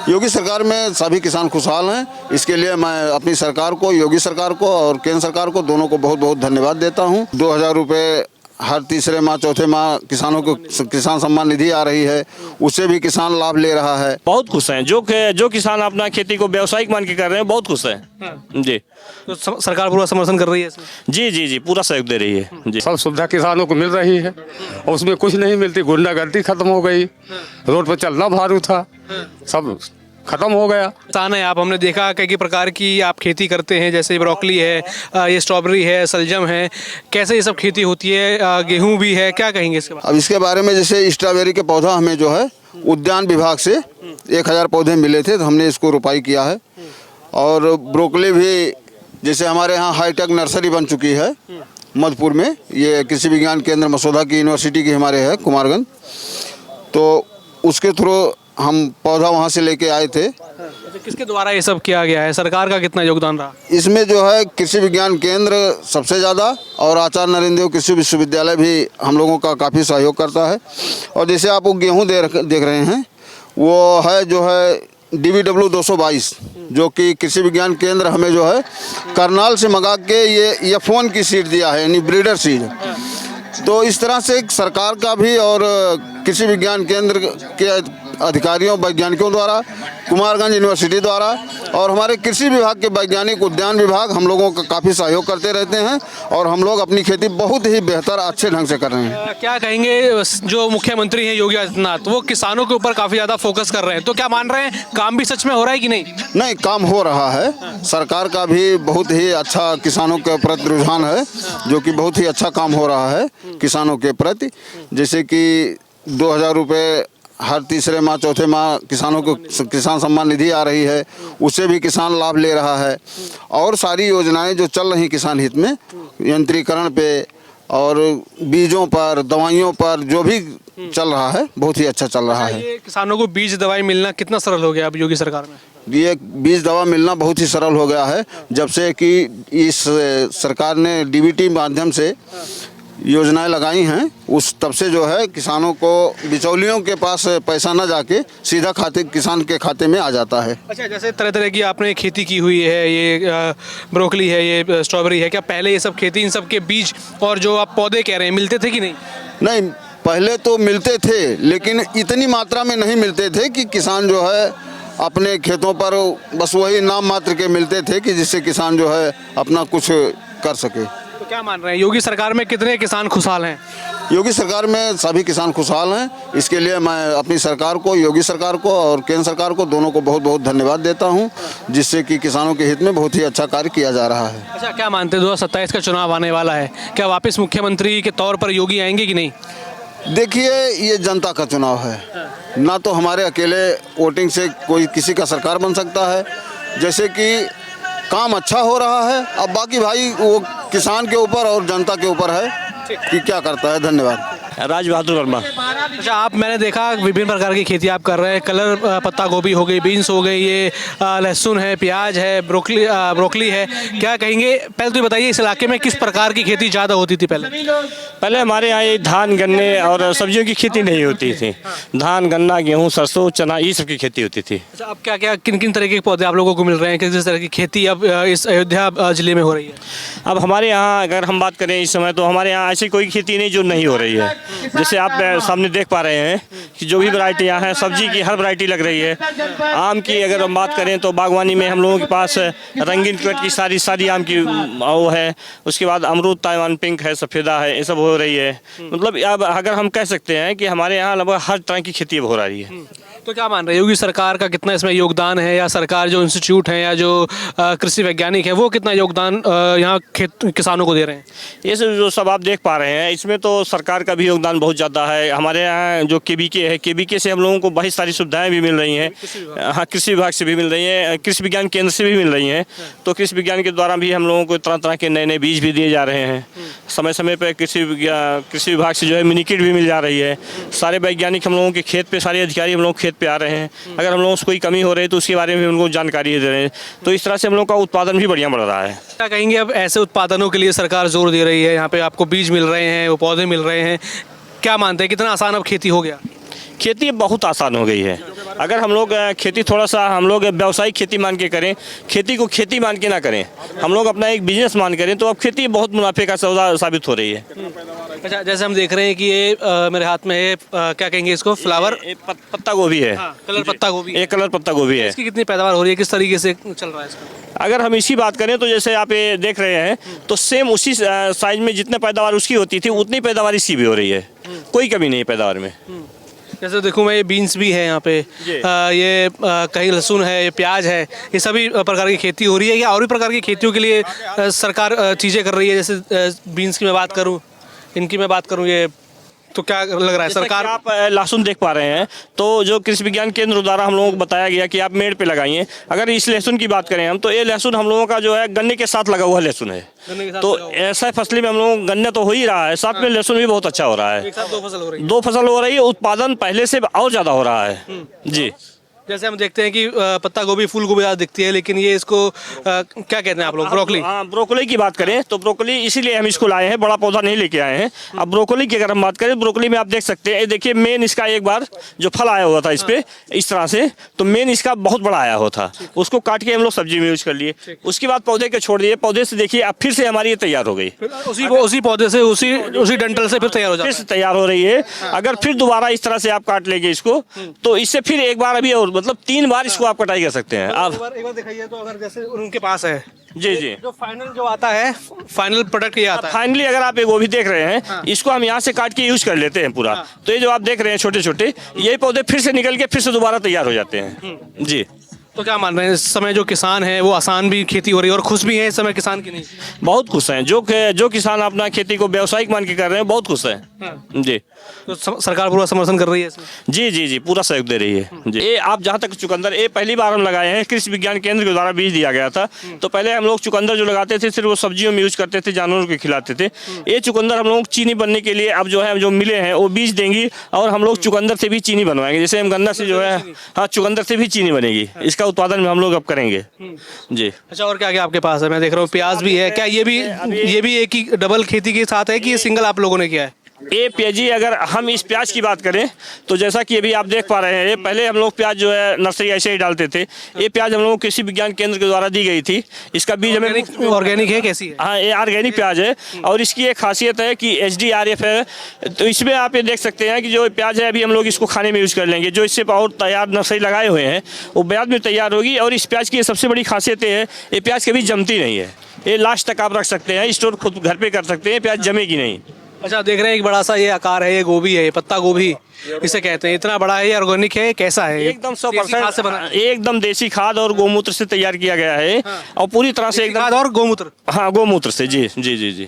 योगी सरकार में सभी किसान खुशहाल हैं। इसके लिए मैं अपनी सरकार को, योगी सरकार को और केंद्र सरकार को, दोनों को बहुत बहुत धन्यवाद देता हूं। 2000 रुपये हर तीसरे माह चौथे माह किसानों को किसान सम्मान निधि आ रही है, उससे भी किसान लाभ ले रहा है। बहुत खुश हैं। जो किसान अपना खेती को व्यावसायिक मान के कर रहे हैं, बहुत खुश हैं। हाँ। जी, तो सरकार पूरा समर्थन कर रही है इसमें? जी, पूरा सहयोग दे रही है जी। सब सुविधा किसानों को मिल रही है और उसमें कुछ नहीं मिलती। गुंडागर्दी खत्म हो गई, रोड पर चलना भारू था, सब खत्म हो गया। किसान है आप, हमने देखा कई प्रकार की आप खेती करते हैं, जैसे ब्रोकली है, ये स्ट्रॉबेरी है, सलजम है, कैसे ये सब खेती होती है? गेहूं भी है, क्या कहेंगे इसके बारे में? अब इसके बारे में, जैसे स्ट्रॉबेरी के पौधा हमें जो है उद्यान विभाग से 1000 पौधे मिले थे, तो हमने इसको रोपाई किया है। और ब्रोकली भी जैसे हमारे यहाँ हाईटेक नर्सरी बन चुकी है मधुपुर में, ये कृषि विज्ञान केंद्र मसौदा की यूनिवर्सिटी की हमारे है कुमारगंज, तो उसके थ्रू हम पौधा वहाँ से लेके आए थे। अच्छा, किसके द्वारा ये सब किया गया है? सरकार का कितना योगदान रहा इसमें? जो है कृषि विज्ञान केंद्र सबसे ज़्यादा, और आचार्य नरेंद्र देव कृषि विश्वविद्यालय भी हम लोगों का काफ़ी सहयोग करता है। और जैसे आप वो गेहूँ देख रहे हैं, वो है जो है DBW 222, जो कि कृषि विज्ञान केंद्र हमें जो है करनाल से मंगा के ये F1 की सीड दिया है, यानी ब्रीडर सीड। तो इस तरह से सरकार का भी और कृषि विज्ञान केंद्र के अधिकारियों वैज्ञानिकों द्वारा, कुमारगंज यूनिवर्सिटी द्वारा और हमारे कृषि विभाग के वैज्ञानिक, उद्यान विभाग हम लोगों का काफ़ी सहयोग करते रहते हैं और हम लोग अपनी खेती बहुत ही बेहतर अच्छे ढंग से कर रहे हैं। क्या कहेंगे, जो मुख्यमंत्री हैं योगी आदित्यनाथ, वो किसानों के ऊपर काफ़ी ज़्यादा फोकस कर रहे हैं, तो क्या मान रहे हैं काम भी सच में हो रहा है कि नहीं? नहीं, काम हो रहा है। सरकार का भी बहुत ही अच्छा किसानों के प्रति रुझान है, जो कि बहुत ही अच्छा काम हो रहा है किसानों के प्रति। जैसे कि 2000 रुपये हर तीसरे माह चौथे माह किसानों को किसान सम्मान निधि आ रही है, उससे भी किसान लाभ ले रहा है। और सारी योजनाएं जो चल रही किसान हित में, यंत्रीकरण पे और बीजों पर, दवाइयों पर, जो भी चल रहा है बहुत ही अच्छा चल रहा है। ये किसानों को बीज दवाई मिलना कितना सरल हो गया अब योगी सरकार में? ये बीज दवा मिलना बहुत ही सरल हो गया है, जब से कि इस सरकार ने DBT माध्यम से योजनाएं लगाई हैं, उस तब से जो है किसानों को बिचौलियों के पास पैसा न जाके सीधा किसान के खाते में आ जाता है। अच्छा, जैसे तरह तरह की आपने खेती की हुई है, ये ब्रोकली है, ये स्ट्रॉबेरी है, क्या पहले ये सब खेती, इन सब के बीज और जो आप पौधे कह रहे हैं मिलते थे कि नहीं? नहीं, पहले तो मिलते थे, लेकिन इतनी मात्रा में नहीं मिलते थे कि किसान जो है अपने खेतों पर बस वही नाम मात्र के मिलते थे कि जिससे किसान जो है अपना कुछ कर सके। तो क्या मान रहे हैं, योगी सरकार में कितने किसान खुशहाल हैं? योगी सरकार में सभी किसान खुशहाल हैं। इसके लिए मैं अपनी सरकार को, योगी सरकार को और केंद्र सरकार को, दोनों को बहुत बहुत धन्यवाद देता हूं, जिससे कि किसानों के हित में बहुत ही अच्छा कार्य किया जा रहा है। अच्छा, क्या मानते हैं 2027 का चुनाव आने वाला है, क्या वापस मुख्यमंत्री के तौर पर योगी आएंगे कि नहीं? देखिए, ये जनता का चुनाव है, ना तो हमारे अकेले वोटिंग से कोई किसी का सरकार बन सकता है। जैसे कि काम अच्छा हो रहा है, अब बाकी भाई वो किसान के ऊपर और जनता के ऊपर है कि क्या करता है। धन्यवाद। राज बहादुर वर्मा। अच्छा, मैंने देखा विभिन्न प्रकार की खेती आप कर रहे हैं, कलर पत्ता गोभी हो गई, बीन्स हो गई, ये लहसुन है, प्याज है, ब्रोकली है, क्या कहेंगे? पहले तो बताइए, इस इलाके में किस प्रकार की खेती ज़्यादा होती थी पहले हमारे यहाँ ये धान, गन्ने और सब्जियों की खेती नहीं होती थी। धान, गन्ना, गेहूँ, सरसों, चना, ये सब की खेती होती थी। अच्छा, अब क्या क्या किन किन तरह के पौधे आप लोगों को मिल रहे हैं, किस तरह की खेती अब इस अयोध्या जिले में हो रही है? अब हमारे यहाँ अगर हम बात करें इस समय, तो हमारे यहाँ ऐसी कोई खेती नहीं जो नहीं हो रही है। जैसे आप सामने देख पा रहे हैं कि जो भी वैरायटियाँ हैं, सब्जी की हर वैरायटी लग रही है। आम की अगर हम बात करें तो बागवानी में हम लोगों के पास रंगीन क्वेट की सारी आम की वो है। उसके बाद अमरूद, ताइवान पिंक है, सफ़ेदा है, ये सब हो रही है। मतलब अब अगर हम कह सकते हैं कि हमारे यहाँ लगभग हर तरह की खेती अब हो रही है। तो क्या मान रहे हैं, योगी सरकार का कितना इसमें योगदान है, या सरकार जो इंस्टीट्यूट हैं या जो कृषि वैज्ञानिक है, वो कितना योगदान यहाँ किसानों को दे रहे हैं? ये जो सब आप देख पा रहे हैं, इसमें तो सरकार का भी योगदान बहुत ज़्यादा है। हमारे यहाँ जो KBK है, KBK से हम लोगों को बहुत सारी सुविधाएं भी मिल रही हैं। हाँ, कृषि विभाग से भी मिल रही हैं, कृषि विज्ञान केंद्र से भी मिल रही हैं। तो कृषि विज्ञान के द्वारा भी हम लोगों को तरह तरह के नए नए बीज भी दिए जा रहे हैं। समय समय पर कृषि विभाग से जो है मिनी किट भी मिल जा रही है। सारे वैज्ञानिक हम लोगों के खेत पे, सारे अधिकारी हम लोग खेत पे आ रहे हैं। अगर हम लोगों से कोई कमी हो रही है तो उसके बारे में उनको जानकारी दे रहे हैं। तो इस तरह से हम लोग का उत्पादन भी बढ़िया बढ़ रहा है। क्या कहेंगे, अब ऐसे उत्पादनों के लिए सरकार जोर दे रही है, यहाँ पे आपको बीज मिल रहे हैं, वो पौधे मिल रहे हैं, क्या मानते हैं कितना आसान अब खेती हो गया? खेती बहुत आसान हो गई है। अगर हम लोग खेती थोड़ा सा हम लोग व्यावसायिक खेती मान के करें, खेती को खेती मान के ना करें, हम लोग अपना एक बिजनेस मान करें, तो अब खेती बहुत मुनाफे का सौदा साबित हो रही है। अच्छा, जैसे हम देख रहे हैं कि ये मेरे हाथ में है, क्या कहेंगे इसको, फ्लावर पत्ता गोभी है। कलर पत्ता गोभी, एक कलर पत्ता गोभी है। इसकी कितनी पैदावार हो रही है, किस तरीके से चल रहा है इसका? अगर हम इसकी बात करें तो जैसे आप ये देख रहे हैं, तो सेम उसी साइज में जितने पैदावार उसकी होती थी उतनी पैदावार इसकी भी हो रही है, कोई कमी नहीं है पैदावार में। जैसे देखूँ मैं, ये बीन्स भी है यहाँ पे, ये कहीं लहसुन है, ये प्याज है, ये सभी प्रकार की खेती हो रही है। या और भी प्रकार की खेतियों के लिए सरकार चीज़ें कर रही है? जैसे बीन्स की मैं बात करूँ, इनकी मैं बात करूँ, ये तो क्या लग रहा है सरकार? आप लहसुन देख पा रहे हैं, तो जो कृषि विज्ञान केंद्र द्वारा हम लोगों को बताया गया कि आप मेड़ पे लगाइए। अगर इस लहसुन की बात करें हम, तो ये लहसुन हम लोगों का जो है गन्ने के साथ लगा हुआ लहसुन है। तो ऐसा फसली में हम लोगों को गन्ना तो हो ही रहा है, साथ में लहसुन भी बहुत अच्छा हो रहा है। एक साथ 2 फसल हो रही है। 2 फसल हो रही है, उत्पादन पहले से और ज़्यादा हो रहा है जी। जैसे हम देखते हैं कि पत्ता गोभी, फूल गोभी ज़्यादा दिखती है, लेकिन ये इसको क्या कहते हैं आप लोग, ब्रोकली? हाँ, ब्रोकली की बात करें तो ब्रोकली इसीलिए हम इसको लाए हैं, बड़ा पौधा नहीं लेके आए हैं। अब ब्रोकली की अगर हम बात करें, ब्रोकली में आप देख सकते हैं, ये देखिए मेन इसका एक बार जो फल आया हुआ था इस पे इस तरह से, तो मेन इसका बहुत बड़ा आया हुआ था, उसको काट के हम लोग सब्जी में यूज कर लिए। उसके बाद पौधे के छोड़ दिए, पौधे से देखिए अब फिर से हमारी ये तैयार हो गई, उसी पौधे से, उसी डंठल से फिर तैयार हो जाता है। फिर से तैयार हो रही है। अगर फिर दोबारा इस तरह से आप काट लेंगे इसको, तो इससे फिर एक बार अभी और मतलब 3 बार इसको आप कटाई कर सकते हैं। आप एक बार दिखाइए, तो अगर जैसे उनके पास है जी जी, जो फाइनल जो आता है, फाइनल प्रोडक्ट ये आता है। फाइनली अगर आप ये गोभी देख रहे हैं, इसको हम यहाँ से काट के यूज कर लेते हैं पूरा। तो ये जो आप देख रहे हैं छोटे छोटे, ये पौधे फिर से निकल के फिर से दोबारा तैयार हो जाते हैं जी। तो क्या मान रहे हैं, इस समय जो किसान है वो आसान भी खेती हो रही है और खुश भी है इस समय किसान की? नहीं, बहुत खुश हैं जो किसान अपना खेती को व्यावसायिक मान के कर रहे हैं, बहुत खुश हैं जी। तो सरकार पूरा समर्थन कर रही है इसमें? जी जी जी, पूरा सहयोग दे रही है जी। ये आप जहाँ तक चुकंदर, ये पहली बार हम लगाए हैं, कृषि विज्ञान केंद्र के द्वारा बीज दिया गया था। तो पहले हम लोग चुकंदर जो लगाते थे सिर्फ वो सब्जियों में यूज करते थे, जानवरों को खिलाते थे। ये चुकंदर हम लोग चीनी बनने के लिए अब जो है, जो मिले हैं वो बीज देंगी, और हम लोग चुकंदर से भी चीनी बनवाएंगे। जैसे हम गन्ना से जो है, हाँ, चुकंदर से भी चीनी बनेगी, इसका उत्पादन में हम लोग अब करेंगे जी। अच्छा, और क्या क्या आपके पास है? मैं देख रहा हूँ प्याज भी है, क्या ये भी एक ही डबल खेती के साथ है कि ये सिंगल आप लोगों ने किया है? ये प्याज, अगर हम इस प्याज की बात करें तो जैसा कि अभी आप देख पा रहे हैं, ये पहले हम लोग प्याज जो है नर्सरी ऐसे ही डालते थे। ये प्याज हम लोगों को कृषि विज्ञान केंद्र के द्वारा दी गई थी। इसका बीज हमें ऑर्गेनिक है, कैसी है? हाँ, ये ऑर्गेनिक प्याज है, और इसकी एक खासियत है कि HDRF है। तो इसमें आप ये देख सकते हैं कि जो प्याज है अभी हम लोग इसको खाने में यूज़ कर लेंगे। जो इससे और तैयार नर्सरी लगाए हुए हैं वो ब्याज में तैयार होगी। और इस प्याज की सबसे बड़ी खासियत है, ये प्याज कभी जमती नहीं है। ये लास्ट तक आप रख सकते हैं, स्टोर खुद घर पे कर सकते हैं, प्याज जमेगी नहीं। अच्छा, देख रहे हैं एक बड़ा सा ये आकार है, ये गोभी है, ये पत्ता गोभी इसे कहते हैं, इतना बड़ा है, ये ऑर्गेनिक है, कैसा है? एकदम देसी खाद से बना 100% एकदम देसी खाद और गौमूत्र से तैयार किया गया है। और पूरी तरह से एकदम खाद और गौमूत्र? हाँ, गौमूत्र से जी जी जी जी।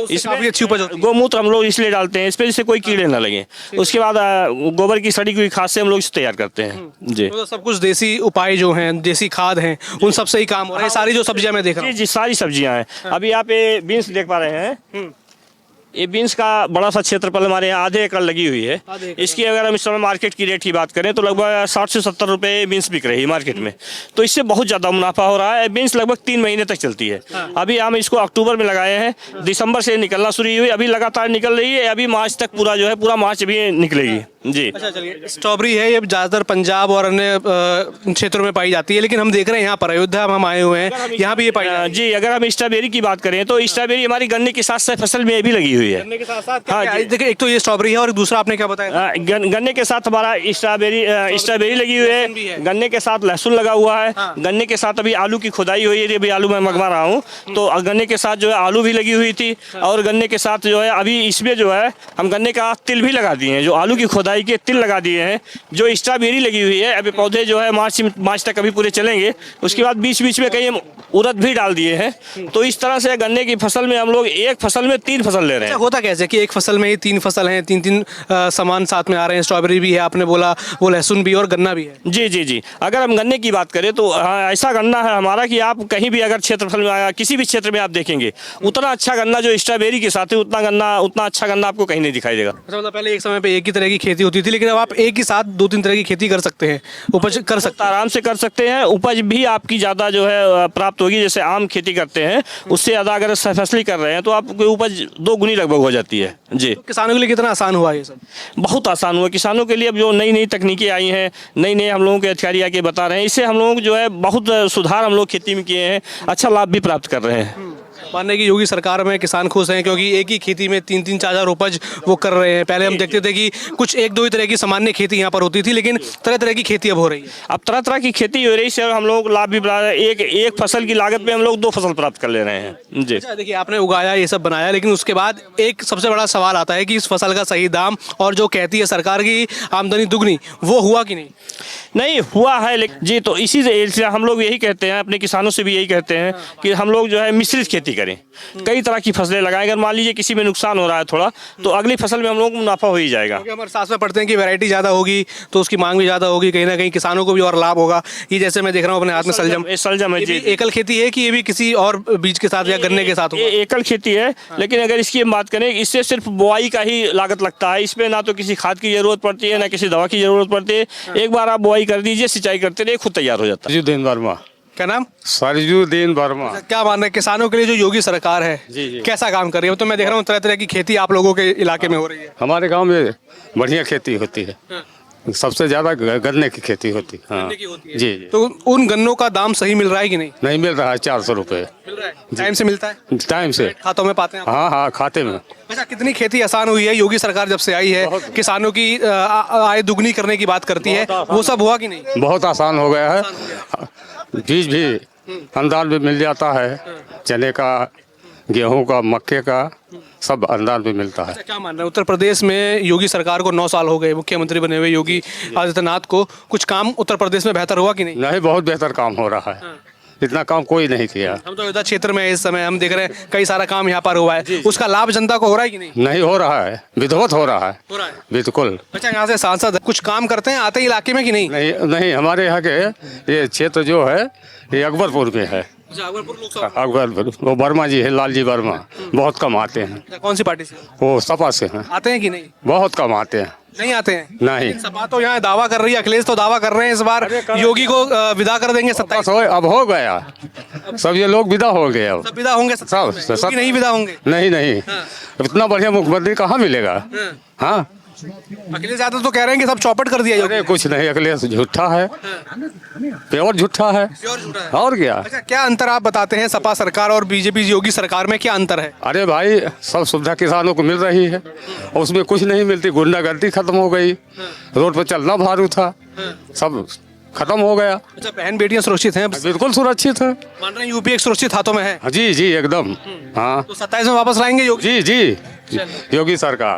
इसमें काफी अच्छी उपज होती है। गौमूत्र हम लोग इसलिए डालते हैं, इस पे जिससे कोई कीड़े ना लगे। उसके बाद गोबर की सड़ी हुई खाद से हम लोग इसे तैयार करते हैं जी। तो सब कुछ देसी उपाय जो हैं, देसी खाद हैं, उन सब से ही काम हो रहा है। सारी जो सब्जियां मैं देख रहा जी हूँ, जी, सारी सब्जियां हैं। अभी आप ये बीन्स देख पा रहे हैं, ये बीन्स का बड़ा सा क्षेत्रफल हमारे यहाँ आधे एकड़ लगी हुई है। इसकी अगर हम इस समय मार्केट की रेट की बात करें तो लगभग 60 से 70 रुपए बीन्स बिक रही है मार्केट में। तो इससे बहुत ज़्यादा मुनाफा हो रहा है। बीन्स लगभग 3 महीने तक चलती है। अभी हम इसको अक्टूबर में लगाए हैं, दिसंबर से निकलना शुरू हुई, अभी लगातार निकल रही है। अभी मार्च तक पूरा जो है, पूरा मार्च भी निकलेगी जी। अच्छा, चलिए, स्ट्रॉबेरी है, ये ज़्यादातर पंजाब और अन्य क्षेत्रों में पाई जाती है, लेकिन हम देख रहे हैं यहाँ पर अयोध्या हम आए हुए हैं, यहाँ भी ये पाई जाती है। जी, अगर हम स्ट्रॉबेरी की बात करें तो स्ट्रॉबेरी हमारी गन्ने के साथ साथ फसल में भी लगी हुई है। गन्ने के साथ साथ हाँ जी। देखिए, एक तो ये स्ट्रॉबेरी है और दूसरा आपने क्या बताया? गन्ने के साथ हमारा स्ट्रॉबेरी लगी हुई है, गन्ने के साथ लहसुन लगा हुआ है, गन्ने के साथ अभी आलू की खुदाई हुई है, अभी आलू मैं मंगवा रहा हूँ। तो गन्ने के साथ जो है आलू भी लगी हुई थी, और गन्ने के साथ जो है अभी इसमें जो है हम गन्ने का तिल भी लगा दिए हैं। जो आलू की खुदाई के तिल लगा दिए हैं। जो स्ट्रॉबेरी लगी हुई है, अभी पौधे जो है मार्च तक अभी पूरे चलेंगे। उसके बाद बीच बीच में कहीं उड़द भी डाल दिए हैं। तो इस तरह से गन्ने की फसल में हम लोग एक फसल में 3 फसल ले रहे हैं। होता कैसे कि एक फसल में ही 3 फसल हैं, 3 सामान साथ में आ रहे हैं? स्ट्रॉबेरी भी है, आपने बोला, वो लहसुन भी और गन्ना भी है। जी जी जी, अगर हम गन्ने की बात करें तो ऐसा गन्ना है हमारा कि आप कहीं भी अगर क्षेत्रफल में किसी भी क्षेत्र में आप देखेंगे, उतना अच्छा गन्ना जो स्ट्रॉबेरी के साथ है, उतना अच्छा गन्ना आपको कहीं नहीं दिखाई देगा। मतलब पहले एक समय पे एक ही तरह की खेती खेती होती थी, लेकिन अब आप एक ही साथ 2-3 तरह की खेती कर सकते हैं, उपज कर सकते आराम से कर सकते हैं। उपज भी आपकी ज़्यादा जो है प्राप्त होगी। जैसे आम खेती करते हैं उससे ज़्यादा अगर फसली कर रहे हैं तो आपकी उपज 2 गुनी लगभग हो जाती है जी। हैं। किसानों के लिए कितना आसान हुआ ये सब? बहुत आसान हुआ किसानों के लिए। अब जो नई नई तकनीकें आई हैं, नई नई हम लोगों के अधिकारी आके बता रहे हैं, इससे हम लोग जो है बहुत सुधार हम लोग खेती में किए हैं, अच्छा लाभ भी प्राप्त कर रहे हैं। मानने की योगी सरकार में किसान खुश हैं क्योंकि एक ही खेती में 3-3 4-4 उपज वो कर रहे हैं। पहले हम देखते थे कि कुछ 1-2 ही तरह की सामान्य खेती यहाँ पर होती थी, लेकिन तरह तरह की खेती अब हो रही है। अब तरह तरह की खेती हो रही है, हम लोग लाभ भी प्राप्त, एक फसल की लागत में हम लोग 2 फसल प्राप्त कर ले रहे हैं जी। अच्छा, देखिए आपने उगाया, ये सब बनाया, लेकिन उसके बाद एक सबसे बड़ा सवाल आता है कि इस फसल का सही दाम, और जो कहती है सरकार की आमदनी दुगनी, वो हुआ कि नहीं? नहीं हुआ है लेकिन जी। तो इसी से हम लोग यही कहते हैं, अपने किसानों से भी यही कहते हैं कि हम लोग जो है मिश्रित खेती करें, कई तरह की फसलें लगाएं। अगर मान लीजिए किसी में नुकसान हो रहा है थोड़ा, तो अगली फसल में हम लोग को मुनाफा हो ही जाएगा। क्योंकि हमारे साथ में पढ़ते हैं कि वैरायटी ज़्यादा होगी तो उसकी मांग भी ज़्यादा होगी, कहीं ना कहीं किसानों को भी और लाभ होगा। ये जैसे मैं देख रहा हूँ अपने हाथ में सलजम, सलजम है ये जी। भी एकल खेती है कि ये भी किसी और बीज के साथ या गन्ने के साथ ये होगा? एकल खेती है, लेकिन अगर इसकी हम बात करें, इससे सिर्फ बुआई का ही लागत लगता है। इसमें ना तो किसी खाद की जरूरत पड़ती है, ना किसी दवा की जरूरत पड़ती है। एक बार आप बुआई कर दीजिए, सिंचाई करते रहिए, खुद तैयार हो जाता है। सरजुद्दीन वर्मा। क्या नाम? सरजुद्दीन वर्मा। क्या मान रहे हैं किसानों के लिए जो योगी सरकार है कैसा काम कर रही है? तो मैं देख रहा हूँ तरह तरह की खेती आप लोगों के इलाके में हो रही है। हमारे गांव में बढ़िया खेती होती है, सबसे ज्यादा गन्ने की खेती होती है। हाँ गन्ने की होती है। जी जी। तो उन गन्नों का दाम सही मिल रहा है कि नहीं? नहीं मिल रहा है, 400 रुपये मिल रहा है, टाइम से मिलता है, टाइम से। खातों में पाते हैं आप? हाँ हाँ, खाते में। अच्छा, कितनी खेती आसान हुई है योगी सरकार जब से आई है? किसानों की आय दुगनी करने की बात करती है, वो सब हुआ कि नहीं? बहुत आसान हो गया है। बीज भी अनुदान में मिल जाता है, चने का, गेहूं का, मक्के का, सब अनुदान भी मिलता है। अच्छा, क्या मान रहे हैं उत्तर प्रदेश में योगी सरकार को 9 साल हो गए, मुख्यमंत्री बने हुए योगी आदित्यनाथ को, कुछ काम उत्तर प्रदेश में बेहतर हुआ कि नहीं? नहीं, बहुत बेहतर काम हो रहा है, इतना काम कोई नहीं किया। हम तो अयोध्या क्षेत्र में इस समय हम देख रहे हैं कई सारा काम यहाँ पर हुआ है, उसका लाभ जनता को हो रहा है कि नहीं? नहीं हो रहा है, विधिवत हो रहा है। हो रहा है। बिल्कुल। अच्छा, यहाँ से सांसद कुछ काम करते हैं, आते हैं इलाके में कि नहीं? नहीं नहीं, हमारे यहाँ के ये क्षेत्र जो है ये अकबरपुर में है। अकबरपुर, वो वर्मा जी है, लालजी वर्मा, बहुत कम आते हैं। कौन सी पार्टी से? वो सपा से हैं, आते हैं कि नहीं? बहुत कम आते हैं। नहीं आते हैं? नहीं। सपा तो यहाँ दावा कर रही है, अखिलेश तो दावा कर रहे हैं इस बार योगी को विदा कर देंगे 27। बस अब हो गया, सब ये लोग विदा हो गए। अब सब विदा होंगे? सब नहीं विदा होंगे? नहीं नहीं, इतना बढ़िया मुख्यमंत्री कहाँ मिलेगा? हाँ, अखिलेश यादव तो कह रहे हैं कि सब चौपट कर दिया योगी। अरे कुछ नहीं, अखिलेश झूठा है, प्योर झूठा है। प्योर झूठा है। और क्या? अच्छा, क्या अंतर आप बताते हैं सपा सरकार और बीजेपी योगी सरकार में, क्या अंतर है? अरे भाई, सब सुविधा किसानों को मिल रही है और उसमें कुछ नहीं मिलती। गुंडागर्दी खत्म हो गई, रोड पर चलना भारू था, सब खत्म हो गया। अच्छा, बहन बेटियां सुरक्षित हैं? बिल्कुल सुरक्षित है। मान रहे हैं यूपी एक सुरक्षित हाथों में है? जी जी, एकदम। हाँ तो 27 में वापस लाएंगे योगी? जी जी, योगी सरकार।